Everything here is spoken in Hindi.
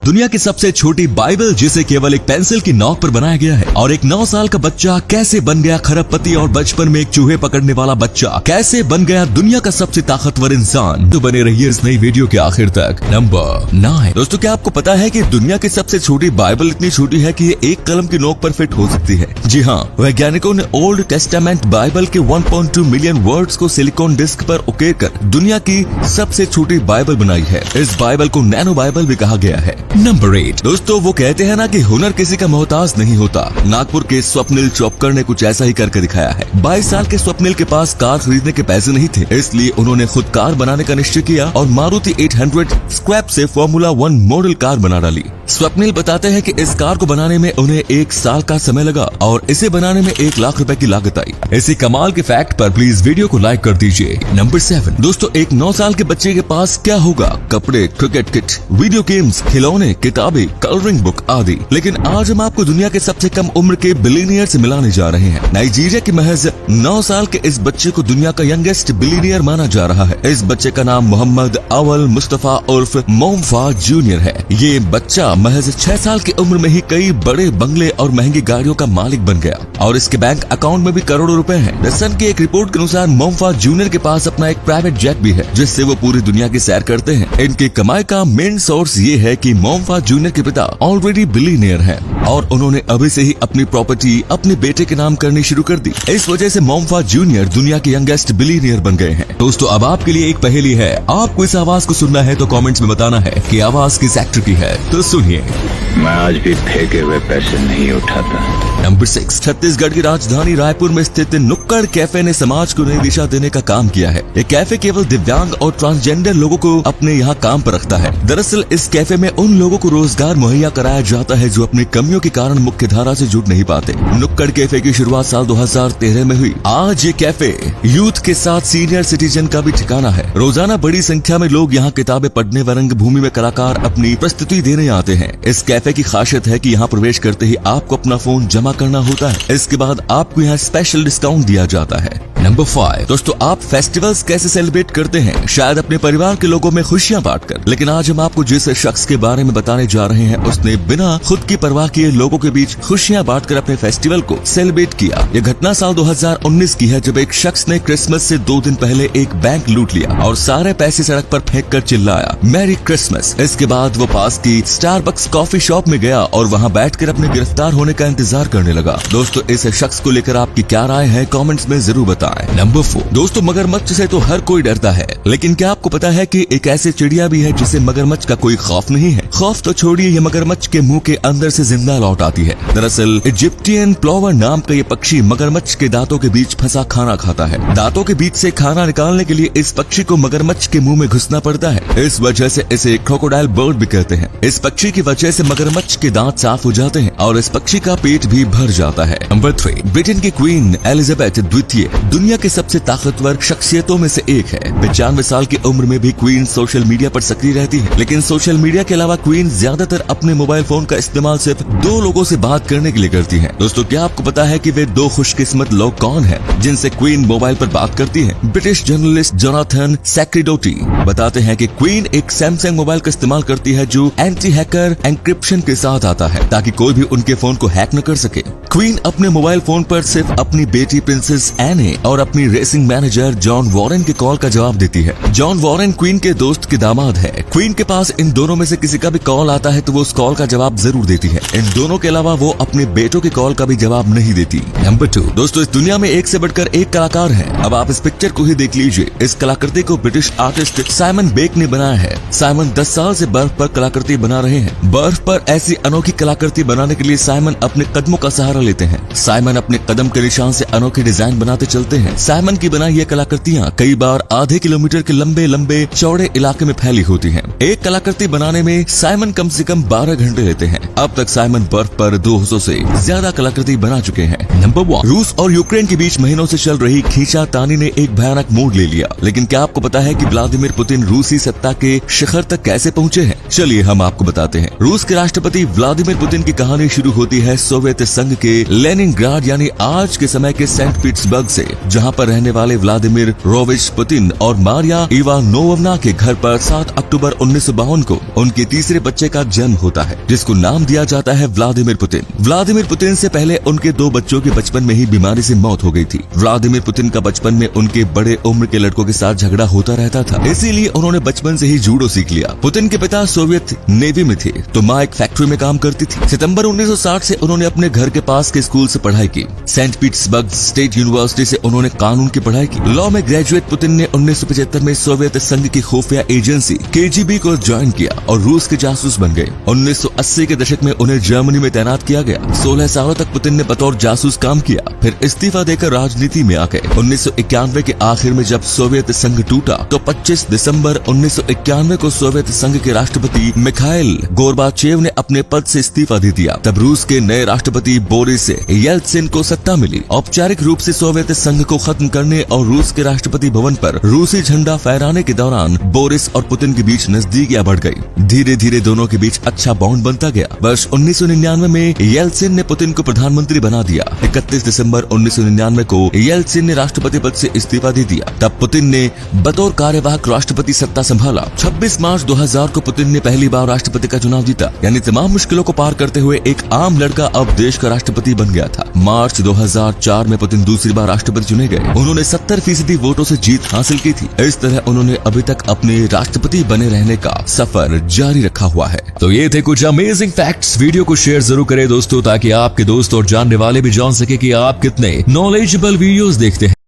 दुनिया की सबसे छोटी बाइबल जिसे केवल एक पेंसिल की नोक पर बनाया गया है, और एक 9 साल का बच्चा कैसे बन गया खरबपति, और बचपन में एक चूहे पकड़ने वाला बच्चा कैसे बन गया दुनिया का सबसे ताकतवर इंसान। तो बने रहिए इस नई वीडियो के आखिर तक। नंबर 9। दोस्तों, क्या आपको पता है कि दुनिया की सबसे छोटी बाइबल इतनी छोटी है कि ये एक कलम की नोक पर फिट हो सकती है। जी हाँ, वैज्ञानिकों ने ओल्ड टेस्टामेंट बाइबल के 1.2 मिलियन वर्ड्स को सिलिकॉन डिस्क पर उकेरकर दुनिया की सबसे छोटी बाइबल बनाई है। इस बाइबल को नैनो बाइबल भी कहा गया है। नंबर 8। दोस्तों, वो कहते हैं ना कि हुनर किसी का मोहताज नहीं होता। नागपुर के स्वप्निल चौपकर ने कुछ ऐसा ही करके दिखाया है। 22 साल के स्वप्निल के पास कार खरीदने के पैसे नहीं थे, इसलिए उन्होंने खुद कार बनाने का निश्चय किया और मारुति 800 स्क्रैप से फॉर्मूला 1 मॉडल कार बना डाली। स्वप्निल बताते हैं कि इस कार को बनाने में उन्हें 1 साल का समय लगा और इसे बनाने में 1 लाख रुपए की लागत आई। इसी कमाल के फैक्ट पर प्लीज वीडियो को लाइक कर दीजिए। नंबर 7। दोस्तों, एक 9 साल के बच्चे के पास क्या होगा? कपड़े, क्रिकेट किट, वीडियो गेम्स, खिलौने, किताबें, कलरिंग बुक आदि। लेकिन आज हम आपको दुनिया के सबसे कम उम्र के बिलियनियर से मिलाने जा रहे हैं। नाइजीरिया के महज 9 साल के इस बच्चे को दुनिया का यंगेस्ट बिलियनियर माना जा रहा है। इस बच्चे का नाम मोहम्मद अवल मुस्तफा उर्फ मोमफा जूनियर है। ये बच्चा महज 6 साल की उम्र में ही कई बड़े बंगले और महंगी गाड़ियों का मालिक बन गया और इसके बैंक अकाउंट में भी करोड़ों रुपए हैं। द सन की एक रिपोर्ट के अनुसार मोमफा जूनियर के पास अपना एक प्राइवेट जेट भी है, जिससे वो पूरी दुनिया की सैर करते हैं। इनकी कमाई का मेन सोर्स ये है कि मोमफा जूनियर के पिता ऑलरेडी बिलियनियर हैं और उन्होंने अभी से ही अपनी प्रॉपर्टी अपने बेटे के नाम करनी शुरू कर दी। इस वजह से मोमफा जूनियर दुनिया के यंगेस्ट बिलियनियर बन गए हैं। दोस्तों, अब आपके लिए एक पहेली है। आपको इस आवाज को सुनना है तो कमेंट्स में बताना है कि आवाज किस एक्टर की है। तो सुनिए। मैं आज भी फेंके हुए पैसे नहीं उठाता। नंबर 6। छत्तीसगढ़ की राजधानी रायपुर में स्थित नुक्कड़ कैफे ने समाज को नई दिशा देने का काम किया है। ये कैफे केवल दिव्यांग और ट्रांसजेंडर लोगों को अपने यहाँ काम पर रखता है। दरअसल इस कैफे में उन लोगों को रोजगार मुहैया कराया जाता है जो अपनी कमियों के कारण मुख्य धारा से जुड़ नहीं पाते। नुक्कड़ कैफे की शुरुआत साल 2013 में हुई। आज ये कैफे यूथ के साथ सीनियर सिटीजन का भी ठिकाना है। रोजाना बड़ी संख्या में लोग यहाँ किताबें पढ़ने व रंगभूमि में कलाकार अपनी प्रस्तुति देने आते हैं। इस कैफे की खासियत है कि यहाँ प्रवेश करते ही आपको अपना फोन जमा करना होता है। इसके बाद आपको यहाँ स्पेशल डिस्काउंट दिया जाता है। नंबर 5। दोस्तों, आप फेस्टिवल्स कैसे सेलिब्रेट करते हैं? शायद अपने परिवार के लोगों में खुशियाँ बांटकर। लेकिन आज हम आपको जिस शख्स के बारे में बताने जा रहे हैं, उसने बिना खुद की परवाह किए लोगों के बीच खुशियाँ बांटकर अपने फेस्टिवल को सेलिब्रेट किया। यह घटना साल 2019 की है, जब एक शख्स ने क्रिसमस से 2 दिन पहले एक बैंक लूट लिया और सारे पैसे सड़क पर फेंक कर चिल्लाया, मैरी क्रिसमस। इसके बाद वो पास की स्टारबक्स कॉफी शॉप में गया और वहाँ बैठकर अपने गिरफ्तार होने का इंतजार करने लगा। दोस्तों, इस शख्स को लेकर आपकी क्या राय है? कमेंट्स में जरूर बताएं। नंबर 4। दोस्तों, मगरमच्छ से तो हर कोई डरता है, लेकिन क्या आपको पता है कि एक ऐसी चिड़िया भी है जिसे मगरमच्छ का कोई खौफ नहीं है? खौफ तो छोड़िए, ये मगरमच्छ के मुंह के अंदर से जिंदा लौट आती है। दरअसल इजिप्टियन प्लोवर नाम का ये पक्षी मगरमच्छ के दांतों के बीच फंसा खाना खाता है। दांतों के बीच से खाना निकालने के लिए इस पक्षी को मगरमच्छ के मुंह में घुसना पड़ता है। इस वजह से इसे क्रोकोडाइल बर्ड भी कहते हैं। इस पक्षी की वजह से मगरमच्छ के दांत साफ हो जाते हैं और इस पक्षी का पेट भी भर जाता है। नंबर 3। ब्रिटेन की क्वीन एलिजाबेथ द्वितीय दुनिया के सबसे ताकतवर शख्सियतों में से एक है। 95 साल की उम्र में भी क्वीन सोशल मीडिया पर सक्रिय रहती है। लेकिन सोशल मीडिया के अलावा क्वीन ज्यादातर अपने मोबाइल फोन का इस्तेमाल सिर्फ 2 लोगों से बात करने के लिए करती है। दोस्तों, क्या आपको पता है कि वे 2 खुशकिस्मत लोग कौन हैं जिनसे क्वीन मोबाइल पर बात करती है? ब्रिटिश जर्नलिस्ट जोनाथन सैक्रिडोटी बताते हैं कि क्वीन एक सैमसंग मोबाइल का इस्तेमाल करती है जो एंटी हैकर एन्क्रिप्शन के साथ आता है, ताकि कोई भी उनके फोन को हैक न कर सके। क्वीन अपने मोबाइल फोन पर सिर्फ अपनी बेटी प्रिंसेस एने और अपनी रेसिंग मैनेजर जॉन वॉरेन के कॉल का जवाब देती है। जॉन वॉरेन क्वीन के दोस्त के दामाद है। क्वीन के पास इन दोनों में से किसी का भी कॉल आता है तो वो उस कॉल का जवाब जरूर देती है। इन दोनों के अलावा वो अपने बेटों के कॉल का भी जवाब नहीं देती। नंबर 2। दोस्तों, इस दुनिया में एक से बढ़कर एक कलाकार है। अब आप इस पिक्चर को ही देख लीजिए। इस कलाकृति को ब्रिटिश आर्टिस्ट साइमन बेक ने बनाया है। साइमन 10 साल से बर्फ पर कलाकृति बना रहे हैं। बर्फ पर ऐसी अनोखी कलाकृति बनाने के लिए साइमन अपने कदमों का सहारा लेते हैं। साइमन अपने कदम के निशान से अनोखी डिजाइन बनाते चलते हैं। साइमन की बनाई ये कलाकृतियाँ कई बार आधे किलोमीटर के लंबे लंबे चौड़े इलाके में फैली होती हैं। एक कलाकृति बनाने में साइमन कम से कम 12 घंटे लेते हैं। अब तक साइमन बर्फ पर 200 से ज्यादा कलाकृति बना चुके हैं। नंबर 1। रूस और यूक्रेन के बीच महीनों से चल रही खींचातानी ने एक भयानक मोड़ ले लिया। लेकिन क्या आपको पता है कि व्लादिमीर पुतिन रूसी सत्ता के शिखर तक कैसे पहुँचे हैं? चलिए हम आपको बताते हैं। रूस के राष्ट्रपति व्लादिमीर पुतिन की कहानी शुरू होती है सोवियत संघ के के लेनिनग्राड यानी आज के समय के सेंट पीटर्सबर्ग से, जहां पर रहने वाले व्लादिमीर रोविच पुतिन और मारिया इवानोवना के घर पर 7 अक्टूबर 1952 को उनके तीसरे बच्चे का जन्म होता है, जिसको नाम दिया जाता है व्लादिमीर पुतिन। व्लादिमीर पुतिन से पहले उनके 2 बच्चों के बचपन में ही बीमारी से मौत हो गई थी। व्लादिमीर पुतिन का बचपन में उनके बड़े उम्र के लड़कों के साथ झगड़ा होता रहता था, इसीलिए उन्होंने बचपन से ही जूडो सीख लिया। पुतिन के पिता सोवियत नेवी में थे, तो माँ एक फैक्ट्री में काम करती थी। सितंबर 1960 से उन्होंने अपने घर के पास के स्कूल से पढ़ाई की। सेंट पीटर्सबर्ग स्टेट यूनिवर्सिटी से उन्होंने कानून की पढ़ाई की। लॉ में ग्रेजुएट पुतिन ने 1975 में सोवियत संघ की खुफिया एजेंसी KGB को ज्वाइन किया और रूस के जासूस बन गए। 1980 के दशक में उन्हें जर्मनी में तैनात किया गया। 16 सालों तक पुतिन ने बतौर जासूस काम किया, फिर इस्तीफा देकर राजनीति में आ गए। 1991 के आखिर में जब सोवियत संघ टूटा तो 25 दिसंबर 1991 को सोवियत संघ के राष्ट्रपति मिखाइल गोर्बाचेव ने अपने पद से इस्तीफा दे दिया। तब रूस के नए राष्ट्रपति बोरिस येल्त्सिन को सत्ता मिली। औपचारिक रूप से सोवियत संघ को खत्म करने और रूस के राष्ट्रपति भवन पर रूसी झंडा फहराने के दौरान बोरिस और पुतिन के बीच नजदीकियां बढ़ गई। धीरे धीरे दोनों के बीच अच्छा बॉन्ड बनता गया। वर्ष 1999 में येल्त्सिन ने पुतिन को प्रधानमंत्री बना दिया। 31 दिसंबर 1999 को येल्त्सिन ने राष्ट्रपति पद से इस्तीफा दे दिया। तब पुतिन ने बतौर कार्यवाहक राष्ट्रपति सत्ता संभाला। 26 मार्च 2000 को पुतिन ने पहली बार राष्ट्रपति का चुनाव जीता, यानी तमाम मुश्किलों को पार करते हुए एक आम लड़का अब देश का राष्ट्रपति बन गया था। मार्च 2004 में पुतिन दूसरी बार राष्ट्रपति चुने गए। उन्होंने 70% वोटों से जीत हासिल की थी। इस तरह उन्होंने अभी तक अपने राष्ट्रपति बने रहने का सफर जारी रखा हुआ है। तो ये थे कुछ अमेजिंग फैक्ट्स। वीडियो को शेयर जरूर करें दोस्तों, ताकि आपके दोस्त और जानने वाले भी जान सके कि आप कितने नॉलेजेबल वीडियोस देखते हैं।